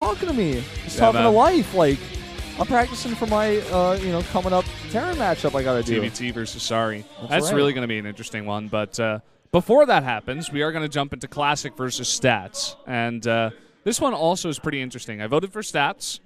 talking to me. He's talking to life. Like, I'm practicing for my, coming up Terran matchup I got to do. TVT versus Sari. That's really going to be an interesting one. But before that happens, we are going to jump into Classic versus Stats. And this one also is pretty interesting. I voted for Stats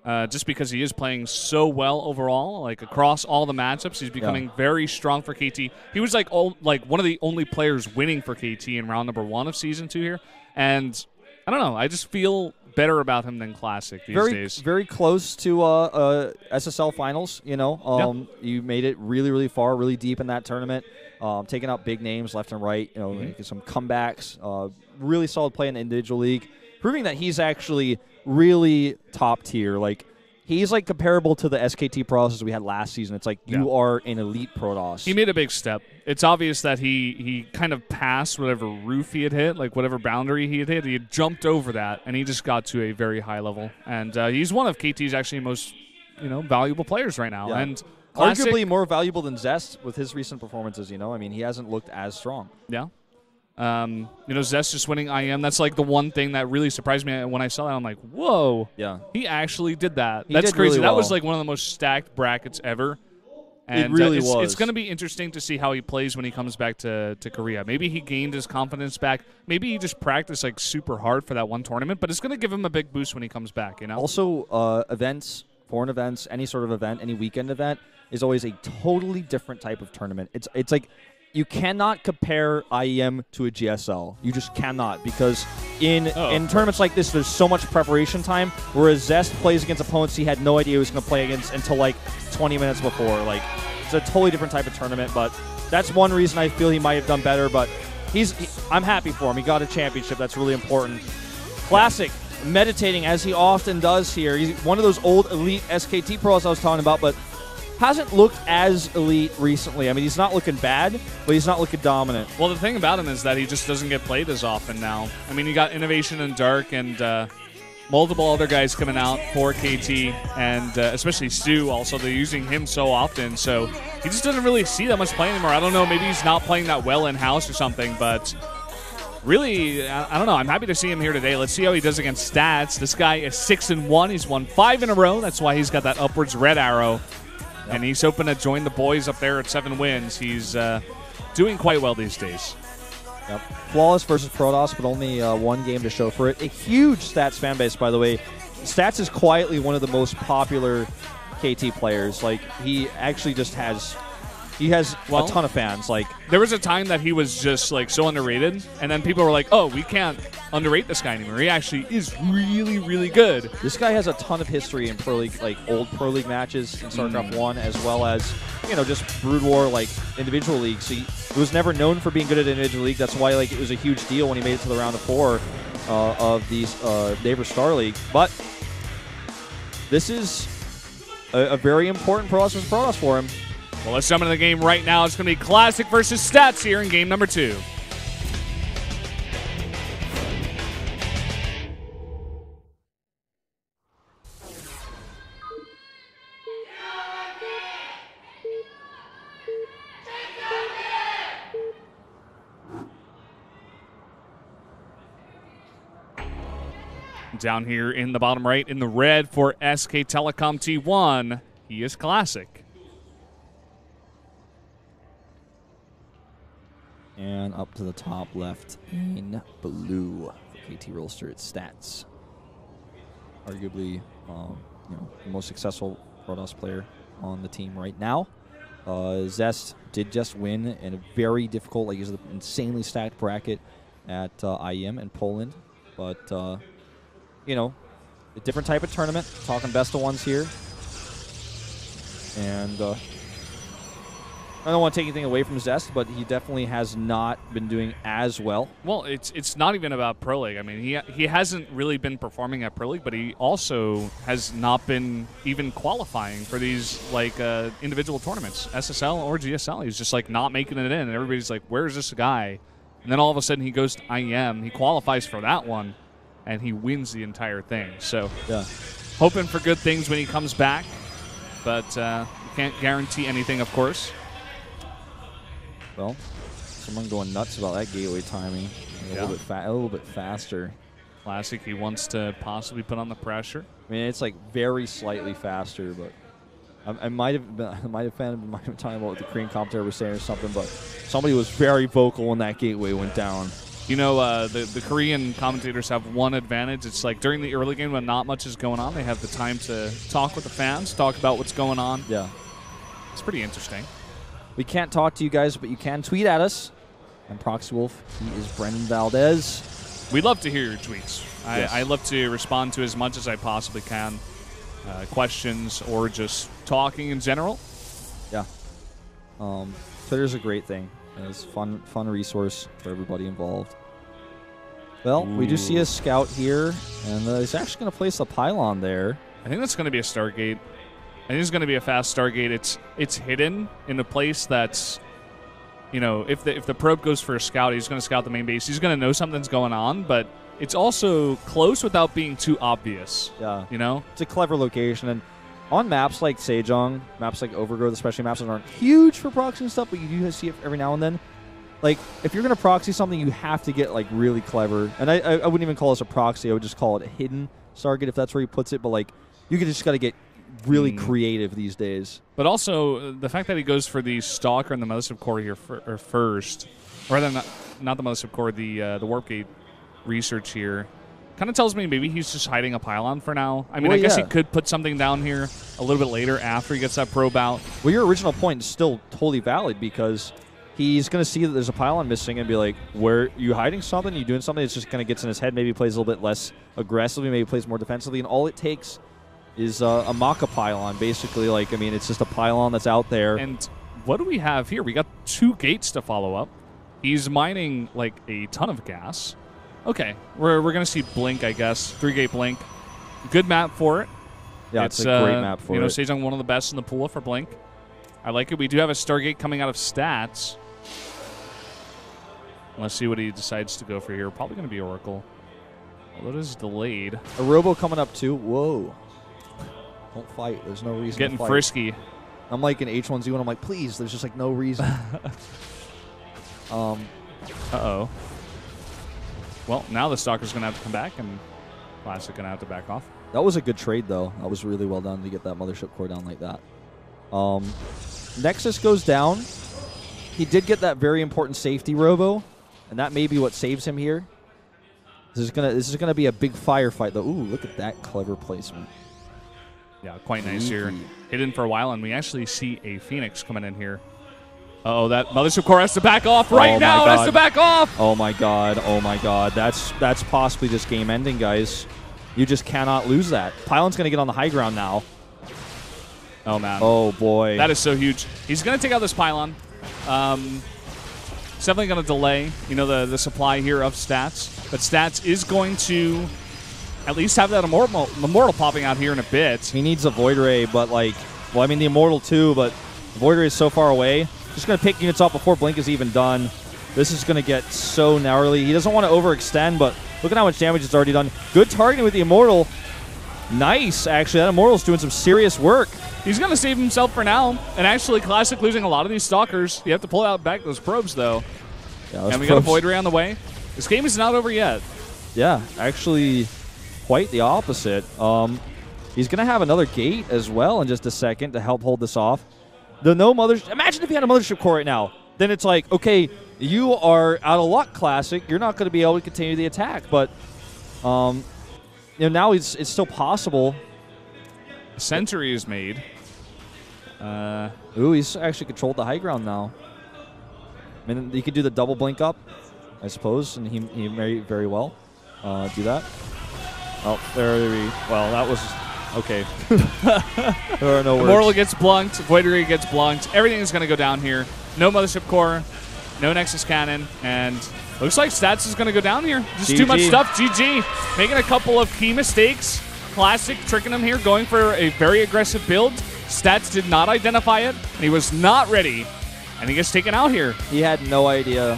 just because he is playing so well overall. Like, across all the matchups, he's becoming very strong for KT. He was, like one of the only players winning for KT in round number 1 of Season 2 here. And I don't know. I just feel better about him than Classic these days. Very close to SSL finals. You made it really, really far, really deep in that tournament. Taking out big names left and right. Making some comebacks. Really solid play in the individual league, proving that he's actually really top tier. Like, he's like comparable to the SKT Protoss we had last season. It's like you are an elite Protoss. He made a big step. It's obvious that he kind of passed whatever roof he had hit, like whatever boundary he had hit. He had jumped over that, and he just got to a very high level. And he's one of KT's actually most valuable players right now. And arguably more valuable than Zest with his recent performances. I mean, he hasn't looked as strong. Yeah. Zest just winning IM. That's like the one thing that really surprised me when I saw that. I'm like, whoa. Yeah. He actually did that. He That's did crazy. really well. That was like one of the most stacked brackets ever. And it really was. It's going to be interesting to see how he plays when he comes back to Korea. Maybe he gained his confidence back. Maybe he just practiced like super hard for that one tournament, but it's going to give him a big boost when he comes back, Also, events, foreign events, any sort of event, any weekend event is always a totally different type of tournament. It's like you cannot compare IEM to a GSL. You just cannot, because in tournaments like this, there's so much preparation time, whereas Zest plays against opponents he had no idea he was going to play against until like 20 minutes before. Like, it's a totally different type of tournament, but that's one reason I feel he might have done better, but I'm happy for him. He got a championship. That's really important. Classic, meditating as he often does here. He's one of those old elite SKT pros I was talking about, but hasn't looked as elite recently. I mean, he's not looking bad, but he's not looking dominant. Well, the thing about him is that he just doesn't get played as often now. I mean, you got Innovation and Dark and multiple other guys coming out for KT, and especially Stu also. They're using him so often, so he just doesn't really see that much play anymore. I don't know, maybe he's not playing that well in-house or something, but really, I don't know. I'm happy to see him here today. Let's see how he does against Stats. This guy is 6-1. He's won 5 in a row. That's why he's got that upwards red arrow. Yep. And he's hoping to join the boys up there at 7 wins. He's doing quite well these days. Yep. Flawless versus Protoss, but only one game to show for it. A huge Stats fan base, by the way. Stats is quietly one of the most popular KT players. Like, he actually just has... He has a ton of fans. Like, there was a time that he was just like so underrated, and then people were like, "Oh, we can't underrate this guy anymore. He actually is really, really good." This guy has a ton of history in Pro League, like old Pro League matches in StarCraft 1, as well as just Brood War, like individual leagues. So he was never known for being good at individual league. That's why it was a huge deal when he made it to the round of 4 of these Neighbor Star League. But this is a very important Protoss for him. Well, let's jump into the game right now. It's going to be Classic versus Stats here in game number 2. Down here in the bottom right, in the red for SK Telecom T1, he is Classic. And up to the top left in blue for KT Rolster, it's Stats. Arguably, the most successful Protoss player on the team right now. Zest did just win in a very difficult, like, he's an insanely stacked bracket at IEM in Poland. But, a different type of tournament. Talking best of ones here. And I don't want to take anything away from Zest, but he definitely has not been doing as well. Well, it's not even about Pro League. I mean, he hasn't really been performing at Pro League, but he also has not been even qualifying for these like individual tournaments, SSL or GSL. He's just like not making it in, and everybody's like, "Where's this guy?" And then all of a sudden he goes to IEM. He qualifies for that one, and he wins the entire thing. So, hoping for good things when he comes back, but we can't guarantee anything, of course. Well, someone going nuts about that gateway timing. A little bit faster. Classic, he wants to possibly put on the pressure. I mean, it's like very slightly faster, but I might have been talking about what the Korean commentator was saying or something, but somebody was very vocal when that gateway went down. You know, the Korean commentators have one advantage. It's like during the early game when not much is going on, they have the time to talk with the fans, talk about what's going on. Yeah. It's pretty interesting. We can't talk to you guys, but you can tweet at us. I'm Proxy Wolf. He is Brendan Valdez. We'd love to hear your tweets. Yes. I love to respond to as much as I possibly can. Questions or just talking in general. Yeah. Twitter's a great thing. It's fun resource for everybody involved. Well, we do see a scout here, and he's actually going to place a pylon there. I think that's going to be a Stargate. I think it's going to be a fast Stargate. It's hidden in a place that's, you know, if the probe goes for a scout, he's going to scout the main base. He's going to know something's going on, but it's also close without being too obvious. Yeah. You know? It's a clever location, and on maps like Sejong, maps like Overgrowth, especially maps that aren't huge for proxy and stuff, but you do see it every now and then. Like, if you're going to proxy something, you have to get, like, really clever. And I wouldn't even call this a proxy. I would just call it a hidden Stargate if that's where he puts it. But, like, you just got to get really creative these days. But also, the fact that he goes for the Stalker and the Mothership Core here first, or rather not the Mothership Core, the Warp Gate research here, kind of tells me maybe he's just hiding a pylon for now. I mean, well, I guess yeah. he could put something down here a little bit later after he gets that probe out. Well, your original point is still totally valid because he's going to see that there's a pylon missing and be like, where you hiding something? You doing something? It's just kind of gets in his head. Maybe plays a little bit less aggressively, maybe plays more defensively, and all it takes is a Maka pylon, basically. Like, I mean, it's just a pylon that's out there. And what do we have here? We got 2 gates to follow up. He's mining, like, a ton of gas. Okay, we're going to see Blink, I guess. 3-gate Blink. Good map for it. Yeah, it's a great map for it. You know, Sejong, one of the best in the pool for Blink. I like it. We do have a Stargate coming out of stats. Let's see what he decides to go for here. Probably going to be Oracle. Although it is delayed. A Robo coming up, too. Whoa. Don't fight. There's no reason Getting to fight. frisky. I'm like an H1Z1. I'm like, please. There's just like no reason. Uh-oh. Well, now the Stalker's going to have to come back, and Classic going to have to back off. That was a good trade, though. That was really well done to get that Mothership Core down like that. Nexus goes down. He did get that very important safety Robo, and that may be what saves him here. This is gonna be a big firefight, though. Ooh, look at that clever placement. Yeah, quite nice here. Hidden for a while, and we actually see a Phoenix coming in here. Uh-oh, that Mothership Core has to back off right now. It has to back off. Oh, my God. Oh, my God. That's possibly just game-ending, guys. You just cannot lose that. Pylon's going to get on the high ground now. Oh, man. Oh, boy. That is so huge. He's going to take out this Pylon. It's definitely going to delay, you know, the supply here of Stats. But Stats is going to at least have that Immortal popping out here in a bit. He needs a Void Ray, but, like, well, I mean, the Immortal, too, but the Void Ray is so far away. Just going to pick units off before Blink is even done. This is going to get so gnarly. He doesn't want to overextend, but look at how much damage it's already done. Good targeting with the Immortal. Nice, actually. That Immortal's doing some serious work. He's going to save himself for now. And actually, Classic losing a lot of these Stalkers. You have to pull out back those probes, though. Yeah, and we got a Void Ray on the way. This game is not over yet. Yeah, actually, quite the opposite. He's going to have another gate as well in just a second to help hold this off. Imagine if he had a Mothership Core right now. Then it's like, okay, you are out of luck, Classic. You're not going to be able to continue the attack. But, you know, now it's still possible. Century is made. Ooh, he's actually controlled the high ground now. I mean, you could do the double blink up, I suppose, and he may very well do that. Oh, well, that was okay. There are no words. Immortal gets blunked. Void Ray gets blunked. Everything is going to go down here. No Mothership Core. No Nexus Cannon. And looks like Stats is going to go down here. Just too much stuff. GG. Making a couple of key mistakes. Classic tricking him here. Going for a very aggressive build. Stats did not identify it. And he was not ready. And he gets taken out here. He had no idea.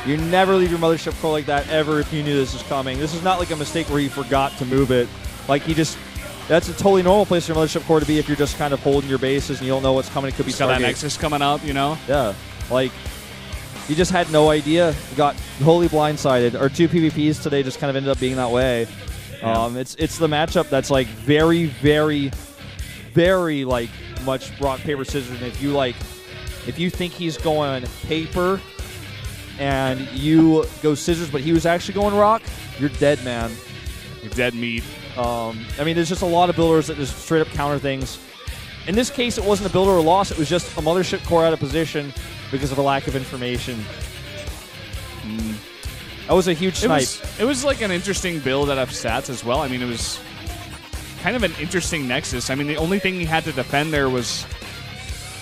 You never leave your Mothership Core like that ever if you knew this was coming. This is not like a mistake where he forgot to move it. Like, he just... That's a totally normal place for your Mothership Core to be if you're just kind of holding your bases and you don't know what's coming. It could be Stargate. That Nexus coming up, you know? Yeah. Like, He just had no idea. He got wholly blindsided. Our 2 PvPs today just kind of ended up being that way. Yeah. It's the matchup that's like very, very, very like much rock, paper, scissors. And if you think he's going paper and you go scissors, but he was actually going rock, you're dead, man. You're dead meat. I mean, there's just a lot of builders that just straight up counter things. In this case, it wasn't a builder or loss. It was just a mothership core out of position because of a lack of information. That was a huge snipe. It was like an interesting build out of stats as well. I mean, it was kind of an interesting nexus. I mean, the only thing he had to defend there was,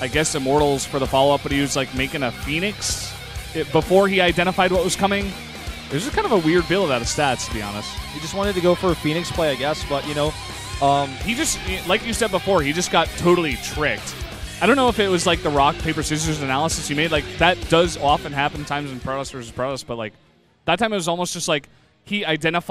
I guess, Immortals for the follow-up, but he was like making a Phoenix before he identified what was coming. It was just kind of a weird build out of stats, to be honest. He just wanted to go for a Phoenix play, I guess, but, you know. He just, like you said before, he just got totally tricked. I don't know if it was like the rock, paper, scissors analysis he made. Like, that does often happen times in Protoss versus Protoss, but like, that time it was almost just like he identified